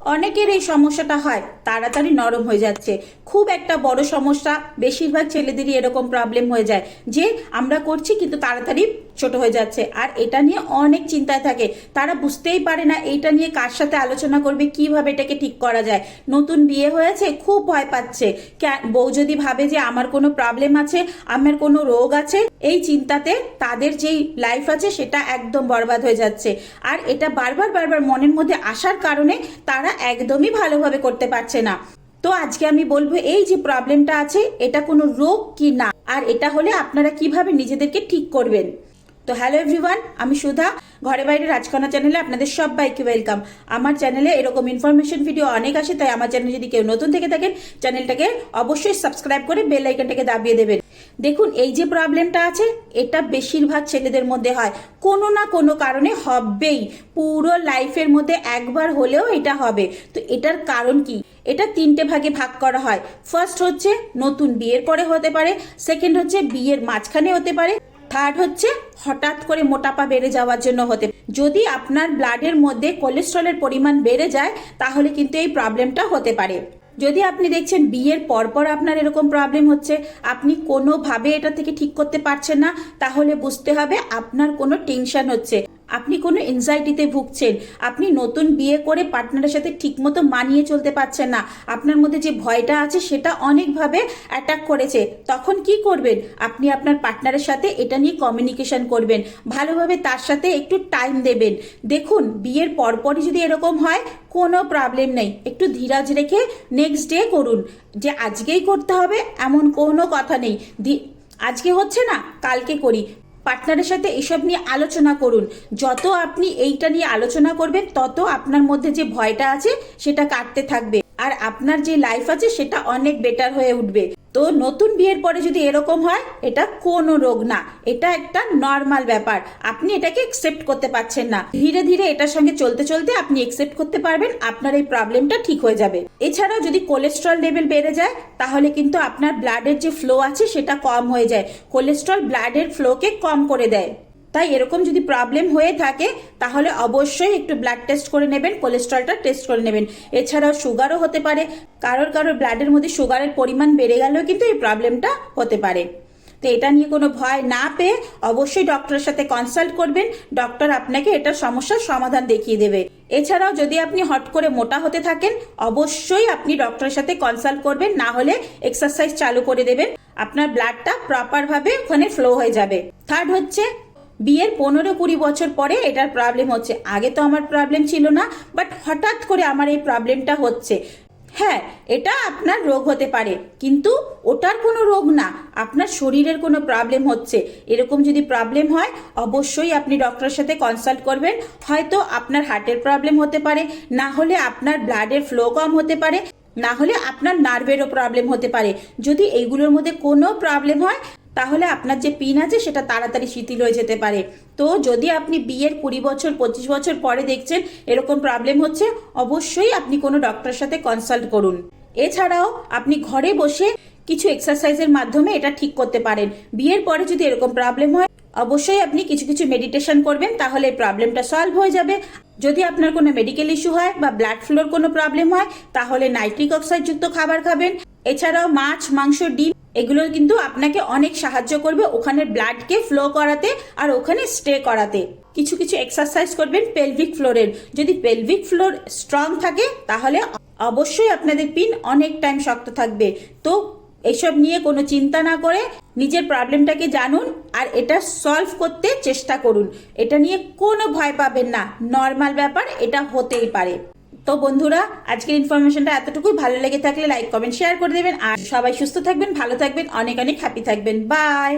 অনেকের এই সমস্যাটা হয়, তাড়াতাড়ি নরম হয়ে যাচ্ছে। খুব একটা বড় সমস্যা, বেশিরভাগ ছেলেদেরই এরকম প্রবলেম হয়ে যায় যে আমরা করছি কিন্তু তাড়াতাড়ি ছোট হয়ে যাচ্ছে। আর এটা নিয়ে অনেক চিন্তায় থাকে, তারা বুঝতেই পারে না এইটা নিয়ে কার সাথে আলোচনা করবে, কিভাবে এটাকে ঠিক করা যায়। নতুন বিয়ে হয়েছে, খুব ভয় পাচ্ছে। বউ যদি ভাবে যে আমার কোনো প্রবলেম আছে, আমার কোনো রোগ আছে, এই চিন্তাতে তাদের যেই লাইফ আছে সেটা একদম বরবাদ হয়ে যাচ্ছে। আর এটা বারবার বারবার মনের মধ্যে আসার কারণে তারা একদমই ভালোভাবে করতে পারছে না। তো আজকে আমি বলবো এই যে প্রবলেমটা আছে এটা কোনো রোগ কি না, আর এটা হলে আপনারা কিভাবে নিজেদেরকে ঠিক করবেন। তো হ্যালো এভরিওয়ান, আমি সুধা, ঘরে বাইরে রাজকন্যা চ্যানেলে আপনাদের সবাইকে ওয়েলকাম। আমার চ্যানেলে এরকম ইনফরমেশন ভিডিও অনেক আসে, তাই আমার চ্যানেলে যদি কেউ নতুন থেকে থাকেন চ্যানেলটাকে অবশ্যই সাবস্ক্রাইব করে বেল আইকনটাকে দাবিয়ে দেবেন। দেখুন, এই যে প্রবলেমটা আছে এটা বেশিরভাগ ছেলেদের মধ্যে হয়, কোনো না কোনো কারণে হবেই। পুরো লাইফের মধ্যে একবার হলেও এটা হবে। তো এটার কারণ কি? এটা তিনটে ভাগে ভাগ করা হয়। ফার্স্ট হচ্ছে নতুন বিয়ের পরে হতে পারে, সেকেন্ড হচ্ছে বিয়ের মাঝখানে হতে পারে, থার্ড হচ্ছে হঠাৎ করে মোটাপা বেড়ে যাওয়ার জন্য হতে। যদি আপনার ব্লাডের মধ্যে কোলেস্ট্রলের পরিমাণ বেড়ে যায় তাহলে কিন্তু এই প্রবলেমটা হতে পারে। যদি আপনি দেখছেন বিয়ের পরপর আপনার এরকম প্রবলেম হচ্ছে, আপনি কোনোভাবে এটা থেকে ঠিক করতে পারছেন না, তাহলে বুঝতে হবে আপনার কোনো টেনশন হচ্ছে, আপনি কোনো এনজাইটিতে ভুগছেন, আপনি নতুন বিয়ে করে পার্টনারের সাথে ঠিকমতো মানিয়ে চলতে পারছেন না, আপনার মধ্যে যে ভয়টা আছে সেটা অনেকভাবে অ্যাটাক করেছে। তখন কি করবেন? আপনি আপনার পার্টনারের সাথে এটা নিয়ে কমিউনিকেশন করবেন, ভালোভাবে তার সাথে একটু টাইম দেবেন। দেখুন, বিয়ের পরপরই যদি এরকম হয় কোনো প্রবলেম নেই, একটু ধীরাজ রেখে নেক্সট ডে করুন। যে আজকেই করতে হবে এমন কোনো কথা নেই, আজকে হচ্ছে না কালকে করি। পার্টনারের সাথে এসব নিয়ে আলোচনা করুন। যত আপনি এইটা নিয়ে আলোচনা করবেন তত আপনার মধ্যে যে ভয়টা আছে সেটা কাটতে থাকবে, আর আপনার যে লাইফ আছে সেটা অনেক বেটার হয়ে উঠবে। তো নতুন বিয়ের পরে যদি এরকম হয় এটা কোনো রোগ না, এটা একটা নর্মাল ব্যাপার। আপনি এটাকে একসেপ্ট করতে পারছেন না, ধীরে ধীরে এটার সঙ্গে চলতে চলতে আপনি একসেপ্ট করতে পারবেন, আপনার এই প্রবলেমটা ঠিক হয়ে যাবে। এছাড়াও যদি কোলেস্ট্রল লেভেল বেড়ে যায় তাহলে কিন্তু আপনার ব্লাডের যে ফ্লো আছে সেটা কম হয়ে যায়। কোলেস্ট্রল ব্লাডের ফ্লোকে কম করে দেয়। তাই এরকম যদি প্রবলেম হয়ে থাকে তাহলে অবশ্যই একটু ব্লাড টেস্ট করে নেবেন, কোলেস্ট্রলটা টেস্ট করে নেবেন। এছাড়াও সুগারও হতে পারে, কারোর ব্লাডের মধ্যে সুগারের পরিমাণ বেড়ে গেলেও কিন্তু এই প্রবলেমটা হতে পারে। তো এটা নিয়ে কোনো ভয় না পেয়ে অবশ্যই ডক্টরের সাথে কনসাল্ট করবেন, ডক্টর আপনাকে এটার সমস্যার সমাধান দেখিয়ে দেবে। এছাড়াও যদি আপনি হট করে মোটা হতে থাকেন অবশ্যই আপনি ডক্টরের সাথে কনসাল্ট করবেন, না হলে এক্সারসাইজ চালু করে দেবেন, আপনার ব্লাডটা প্রপারভাবে ওখানে ফ্লো হয়ে যাবে। থার্ড হচ্ছে বিয়ের 15-20 বছর পরে এটার প্রবলেম হচ্ছে। আগে তো আমার প্রবলেম ছিল না, বাট হঠাৎ করে আমার এই প্রবলেমটা হচ্ছে। হ্যাঁ, এটা আপনার রোগ হতে পারে, কিন্তু ওটার কোনো রোগ না, আপনার শরীরের কোনো প্রবলেম হচ্ছে। এরকম যদি প্রবলেম হয় অবশ্যই আপনি ডক্টরের সাথে কনসাল্ট করবেন। হয়তো আপনার হার্টের প্রবলেম হতে পারে, না হলে আপনার ব্লাডের ফ্লো কম হতে পারে, না হলে আপনার নার্ভেরও প্রবলেম হতে পারে। যদি এইগুলোর মধ্যে কোনো প্রবলেম হয় তাহলে আপনার যে পিন আছে সেটা তাড়াতাড়ি শিথিল হয়ে যেতে পারে। তো যদি আপনি বিয়ের 20 বছর 25 বছর পরে দেখছেন এরকম প্রবলেম হচ্ছে অবশ্যই আপনি কোনো ডক্টরের সাথে কনসাল্ট করুন। এছাড়াও আপনি ঘরে বসে কিছু এক্সারসাইজের মাধ্যমে এটা ঠিক করতে পারেন। বিয়ের পরে যদি এরকম প্রবলেম হয় অবশ্যই আপনি কিছু কিছু মেডিটেশন করবেন, তাহলে এই প্রবলেমটা সলভ হয়ে যাবে। যদি আপনার কোনো মেডিকেল ইস্যু হয় বা ব্লাড ফ্লোর কোনো প্রবলেম হয় তাহলে নাইট্রিক অক্সাইড যুক্ত খাবার খাবেন। এছাড়াও মাছ, মাংস, ডিম এগুলো কিন্তু আপনাকে অনেক সাহায্য করবে ওখানে ব্লাডকে ফ্লো করাতে আর ওখানে স্টে করাতে। কিছু কিছু এক্সারসাইজ করবেন পেলভিক ফ্লোরের। যদি পেলভিক ফ্লোর স্ট্রং থাকে তাহলে অবশ্যই আপনাদের পিন অনেক টাইম শক্ত থাকবে। তো এসব নিয়ে কোনো চিন্তা না করে নিজের প্রবলেমটাকে জানুন আর এটা সলভ করতে চেষ্টা করুন। এটা নিয়ে কোনো ভয় পাবেন না, নর্মাল ব্যাপার, এটা হতেই পারে। তো বন্ধুরা, আজকের ইনফরমেশনটা এতটুকুই। ভালো লেগে থাকলে লাইক, কমেন্ট, শেয়ার করে দেবেন। আর সবাই সুস্থ থাকবেন, ভালো থাকবেন, অনেক অনেক হ্যাপি থাকবেন। বাই।